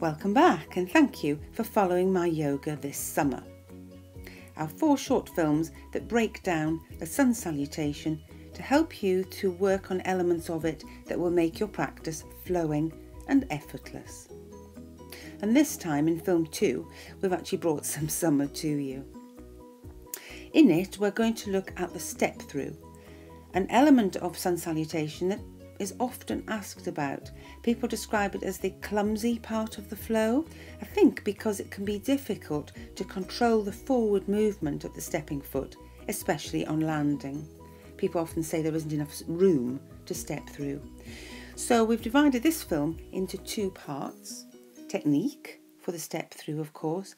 Welcome back and thank you for following my yoga this summer. Our 4 short films that break down the Sun Salutation to help you to work on elements of it that will make your practice flowing and effortless. And this time in film 2, we've actually brought some summer to you. In it, we're going to look at the step through, an element of Sun Salutation that is often asked about. People describe it as the clumsy part of the flow, I think because it can be difficult to control the forward movement of the stepping foot, especially on landing. People often say there isn't enough room to step through. So we've divided this film into 2 parts. Technique for the step through, of course,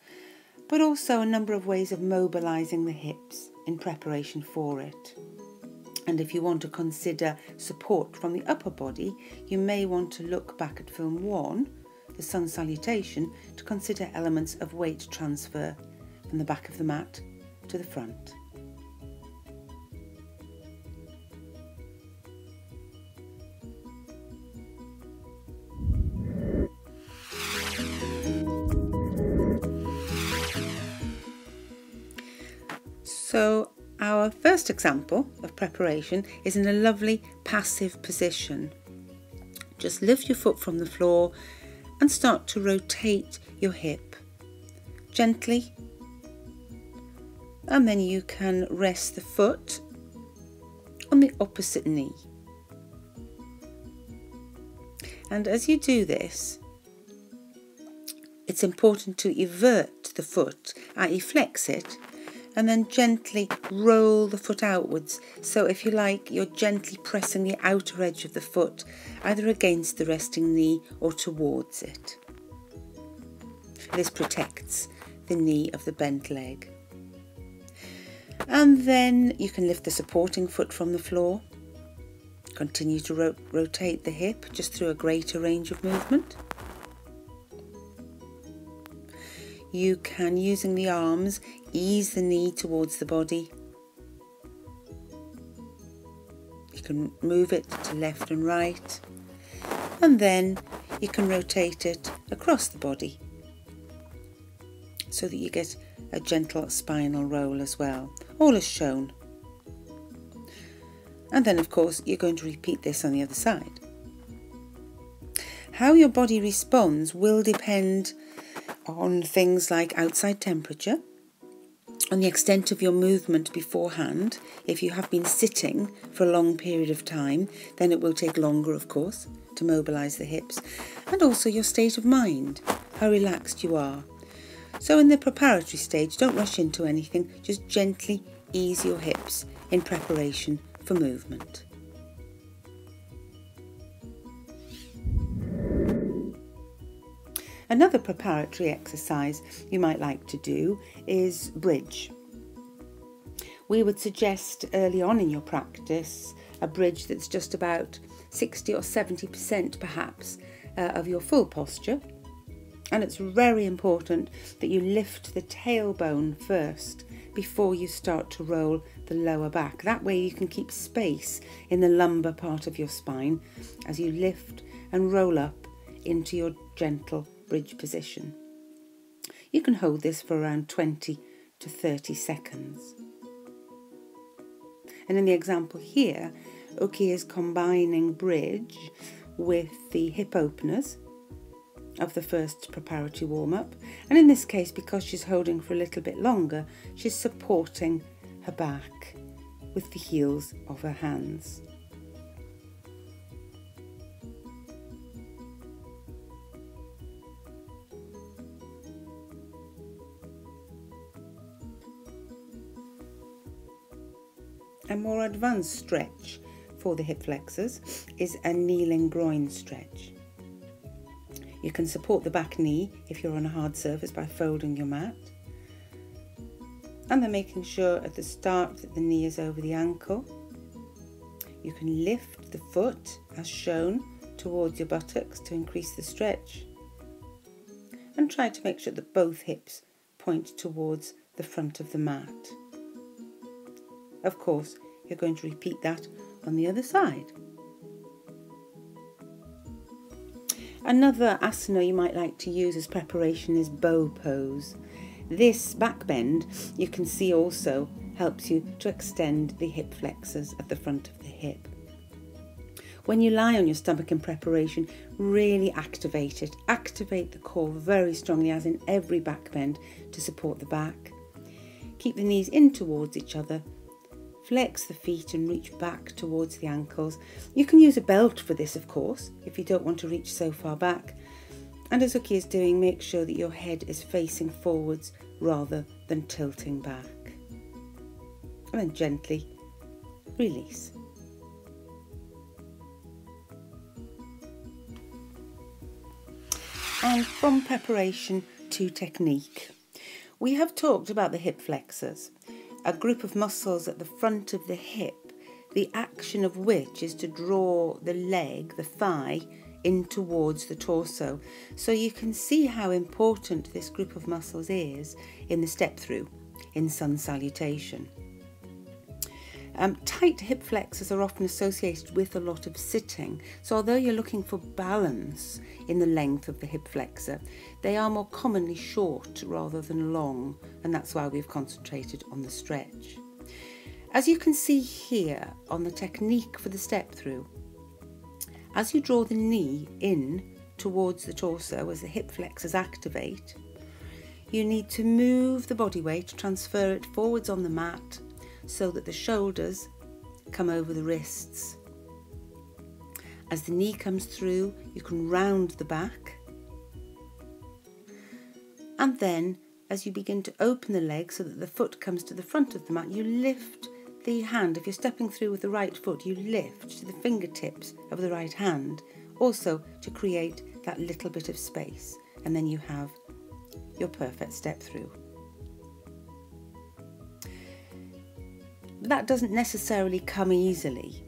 but also a number of ways of mobilising the hips in preparation for it. And if you want to consider support from the upper body, you may want to look back at film 1, the Sun Salutation, to consider elements of weight transfer from the back of the mat to the front. So our first example of preparation is in a lovely passive position. Just lift your foot from the floor and start to rotate your hip gently, and then you can rest the foot on the opposite knee. And as you do this, it's important to evert the foot, i.e. flex it, and then gently roll the foot outwards. So if you like, you're gently pressing the outer edge of the foot, either against the resting knee or towards it. This protects the knee of the bent leg. And then you can lift the supporting foot from the floor. Continue to rotate the hip just through a greater range of movement. You can, using the arms, ease the knee towards the body. You can move it to left and right, and then you can rotate it across the body so that you get a gentle spinal roll as well, all as shown. And then of course you're going to repeat this on the other side. How your body responds will depend on things like outside temperature, on the extent of your movement beforehand. If you have been sitting for a long period of time, then it will take longer, of course, to mobilise the hips, and also your state of mind, how relaxed you are. So in the preparatory stage, don't rush into anything, just gently ease your hips in preparation for movement. Another preparatory exercise you might like to do is bridge. We would suggest early on in your practice a bridge that's just about 60 or 70% perhaps of your full posture. And it's very important that you lift the tailbone first before you start to roll the lower back. That way you can keep space in the lumbar part of your spine as you lift and roll up into your gentle bridge position. You can hold this for around 20 to 30 seconds. And in the example here, Uki is combining bridge with the hip openers of the first preparatory warm-up, and in this case, because she's holding for a little bit longer, she's supporting her back with the heels of her hands. A more advanced stretch for the hip flexors is a kneeling groin stretch. You can support the back knee if you're on a hard surface by folding your mat, and then making sure at the start that the knee is over the ankle. You can lift the foot as shown towards your buttocks to increase the stretch, and try to make sure that both hips point towards the front of the mat. Of course, you're going to repeat that on the other side. Another asana you might like to use as preparation is bow pose. This back bend, you can see, also helps you to extend the hip flexors at the front of the hip. When you lie on your stomach in preparation, really activate it. Activate the core very strongly, as in every back bend, to support the back. Keep the knees in towards each other. Flex the feet and reach back towards the ankles. You can use a belt for this, of course, if you don't want to reach so far back. And as Uki is doing, make sure that your head is facing forwards rather than tilting back. And then gently release. And from preparation to technique. We have talked about the hip flexors, a group of muscles at the front of the hip, the action of which is to draw the leg, the thigh, in towards the torso. So you can see how important this group of muscles is in the step through in Sun Salutation. Tight hip flexors are often associated with a lot of sitting, so although you're looking for balance in the length of the hip flexor, they are more commonly short rather than long, and that's why we've concentrated on the stretch. As you can see here on the technique for the step through, as you draw the knee in towards the torso as the hip flexors activate, you need to move the body weight, transfer it forwards on the mat, so that the shoulders come over the wrists. As the knee comes through, you can round the back. And then, as you begin to open the leg so that the foot comes to the front of the mat, you lift the hand. If you're stepping through with the right foot, you lift to the fingertips of the right hand, also to create that little bit of space. And then you have your perfect step through. That doesn't necessarily come easily,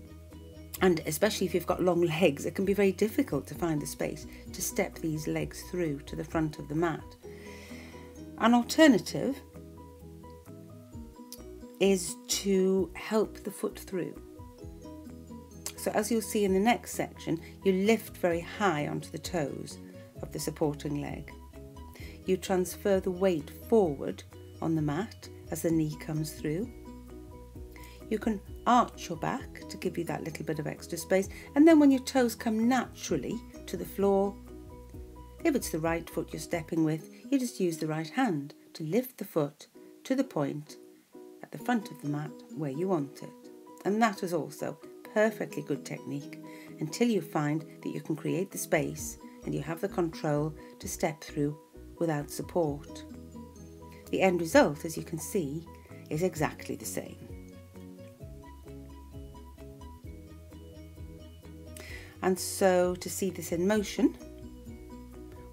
and especially if you've got long legs, it can be very difficult to find the space to step these legs through to the front of the mat. An alternative is to help the foot through. So as you'll see in the next section, you lift very high onto the toes of the supporting leg. You transfer the weight forward on the mat as the knee comes through. You can arch your back to give you that little bit of extra space, and then when your toes come naturally to the floor, if it's the right foot you're stepping with, you just use the right hand to lift the foot to the point at the front of the mat where you want it. And that is also perfectly good technique until you find that you can create the space and you have the control to step through without support. The end result, as you can see, is exactly the same. And so, to see this in motion,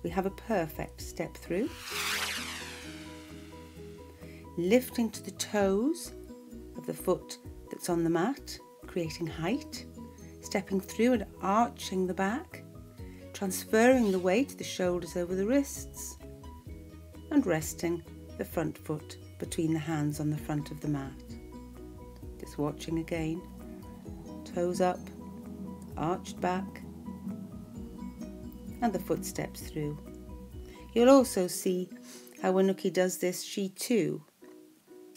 we have a perfect step through, lifting to the toes of the foot that's on the mat, creating height, stepping through and arching the back, transferring the weight of the shoulders over the wrists, and resting the front foot between the hands on the front of the mat. Just watching again, toes up, arched back, and the foot steps through. You'll also see how when Uki does this, she too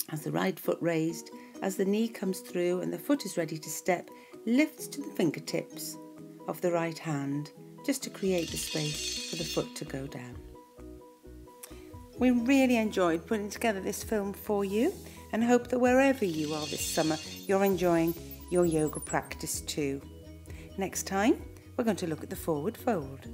has the right foot raised as the knee comes through and the foot is ready to step, lifts to the fingertips of the right hand just to create the space for the foot to go down. We really enjoyed putting together this film for you and hope that wherever you are this summer, you're enjoying your yoga practice too. Next time, we're going to look at the forward fold.